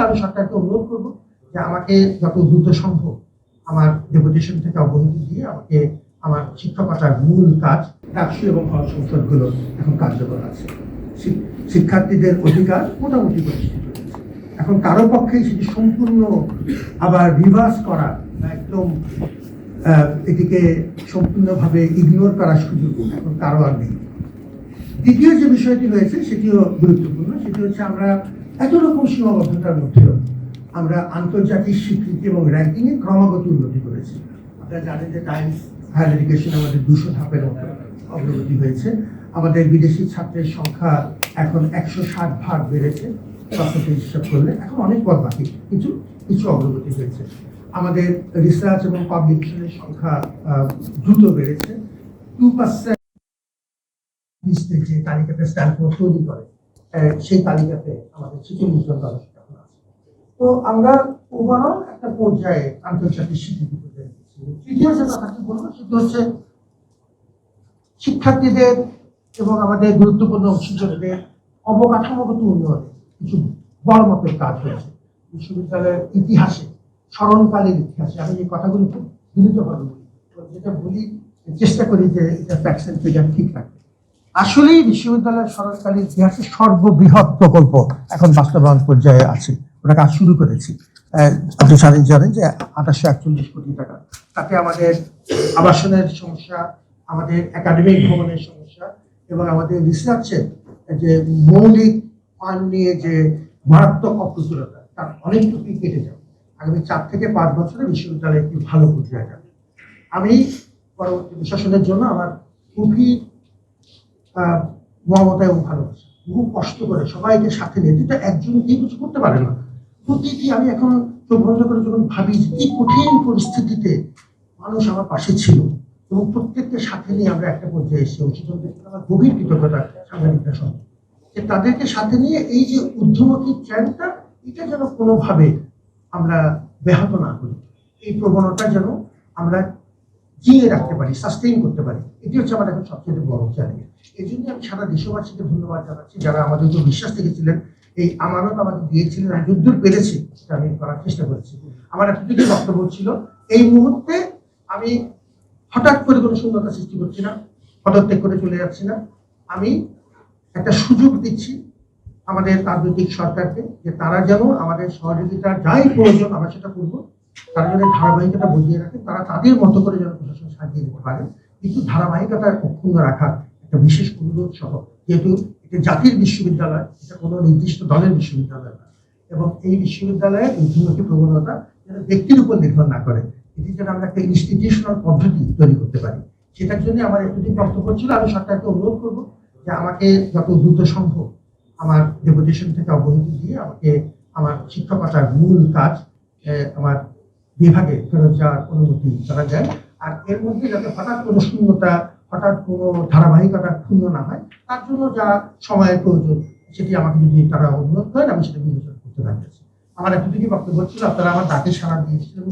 আমি সরকারকে অনুরোধ করবো যে আমাকে যত দ্রুত সম্ভব আমার ডেপুটেশন থেকে অব্যাহতি দিয়ে আমাকে আমার শিক্ষকতার মূল কাজ ডাকসু এবং হল সংসদগুলো এখন কার্যকর আছে। শিক্ষার্থীদের অধিকার মোটামুটি প্রতিষ্ঠিত হয়েছে। এখন কারো পক্ষেই সেটি সম্পূর্ণ আবার রিভার্স করা, একদম এটিকে সম্পূর্ণভাবে ইগনোর করার সুযোগ এখন কারো আর নেই। দ্বিতীয় যে বিষয়টি হয়েছে সেটিও গুরুত্বপূর্ণ, সেটি হচ্ছে আমরা এত রকম সীমাবদ্ধতার মধ্যেও আমরা আন্তর্জাতিক স্বীকৃতি এবং র্যাঙ্কিংয়ে ক্রমাগত উন্নতি করেছি। আপনারা জানেন যে টাইমস হায়ার এডুকেশন আমাদের 200 ধাপের মতো অগ্রগতি হয়েছে। আমাদের বিদেশি ছাত্রের সংখ্যা এখন 160 ভাগ বেড়েছে হিসাব করলে। এখন অনেক পথ বাকি, কিছু অগ্রগতি হয়েছে। আমাদের রিসার্চ এবং পাবলিকেশনের সংখ্যা দ্রুত বেড়েছে। 2% যে তালিকাতে স্ট্যান্ডফোর্ড তৈরি করে সেই তালিকাতে আমাদের 46 জন গবেষক এখন আছে। তো আমরা ওভারঅল একটা পর্যায়ে আন্তর্জাতিক স্বীকৃতি পেতে পেরেছি। তৃতীয় যে কথাটি বলবো সেটি হচ্ছে শিক্ষার্থীদের এবং আমাদের গুরুত্বপূর্ণ অংশীদারদের অবকাঠামোগত উন্নয়নে কিছু বড় মাপের কাজ হয়েছে। বিশ্ববিদ্যালয়ের ইতিহাসে, স্মরণকালের ইতিহাসে আমি এই কথাগুলো খুব বিনীতভাবে বলি, যেটা বলি চেষ্টা করি যে এটা ফ্যাক্টস এন্ড ফিগার ঠিক রাখতে। আসলেই বিশ্ববিদ্যালয়ের স্মরণকালের ইতিহাসে সর্ববৃহৎ প্রকল্প এখন বাস্তবায়ন পর্যায়ে আছে। ওটা কাজ শুরু করেছি। আপনি জানেন যে 2841 কোটি টাকা। তাতে আমাদের আবাসনের সমস্যা, আমাদের একাডেমিক ভবনের সমস্যা এবং আমাদের রিসার্চের যে মৌলিক মান নিয়ে যে মারাত্মক অপ্রতুলতা, তার অনেকটুকুই কেটে যাবে। আগামী 4 থেকে 5 বছরে বিশ্ববিদ্যালয় একটি ভালো পর্যায়ে যাবে। আমি পরবর্তী প্রশাসনের জন্য আমার খুবই মমতা এবং ভালোবাসা, বহু কষ্ট করে সবাইকে সাথে নিয়ে, যেটা একজন কেউ কিছু করতে পারে না। প্রতিটি আমি এখন চোখ বন্ধ করে যখন ভাবি যে এই কঠিন পরিস্থিতিতে মানুষ আমার পাশে ছিল এবং প্রত্যেককে সাথে নিয়ে আমরা একটা পর্যায়ে এসেছি। অংশীদারদের আমার গভীর কৃতজ্ঞতা সাংবাদিকরা সঙ্গে, যে তাদেরকে সাথে নিয়ে এই যে ঊর্ধ্বমুখী ট্রেন্ডটা, এটা যেন কোনোভাবে আমরা ব্যাহত না করি, এই প্রবণতা যেন আমরা জিয়ে রাখতে পারি, সাস্টেইন করতে পারি। এটি হচ্ছে আমার এখন সবচেয়ে বড় চ্যালেঞ্জ। এই জন্য আমি সারা দেশবাসীকে ধন্যবাদ জানাচ্ছি যারা আমাদের উপর বিশ্বাস রেখেছিলেন, এই আমানত আমাকে দিয়েছিলেন। আমি যদ্দূর পেরেছি সেটা আমি করার চেষ্টা করেছি। আমার এতটুকু বক্তব্য ছিল, এই মুহূর্তে আমি হঠাৎ করে কোনো শূন্যতা সৃষ্টি করছি না, পদত্যাগ করে চলে যাচ্ছি না। আমি একটা সুযোগ দিচ্ছি আমাদের রাজনৈতিক সরকারকে, যে তারা যেন আমাদের সহযোগিতা যাই প্রয়োজন আমরা সেটা করবো, তারা যেন ধারাবাহিকতা বজিয়ে রাখেন, তারা তাদের মতো করে যেন প্রশাসন সাজিয়ে দিতে পারেন, কিন্তু ধারাবাহিকতা অক্ষুণ্ণ রাখার একটা বিশেষ অনুরোধ সহ, যেহেতু এটা জাতির বিশ্ববিদ্যালয়, এটা কোনো নির্দিষ্ট দলের বিশ্ববিদ্যালয় না, এবং এই বিশ্ববিদ্যালয়ের ঊর্ধ্বমুখী প্রবণতা যেন ব্যক্তির উপর নির্ভর না করে, এটি যেন আমরা একটা ইনস্টিটিউশনাল পদ্ধতি তৈরি করতে পারি। সেটার জন্য আমার একটি বক্তব্য ছিল। আমি সরকারকে অনুরোধ করবো যে আমাকে যত দ্রুত সম্ভব আমার ডেপুটেশন থেকে অব্যাহতি দিয়ে আমাকে আমার শিক্ষকতার মূল কাজ আমার বিভাগে ফেরত যাওয়ার অনুমতি তারা দেয়। আর এর মধ্যে যাতে হঠাৎ কোনো শূন্যতা, হঠাৎ কোনো ধারাবাহিকতা ক্ষুণ্ণ না হয়, তার জন্য যা সময়ের প্রয়োজন সেটি আমাকে যদি তারা অনুরোধ করেন আমি সেটা বিবেচনা করতে পারতেছি। আমার এতটুকু বক্তব্য ছিল। আপনারা আমার ডাকে সাড়া দিয়েছিলেন।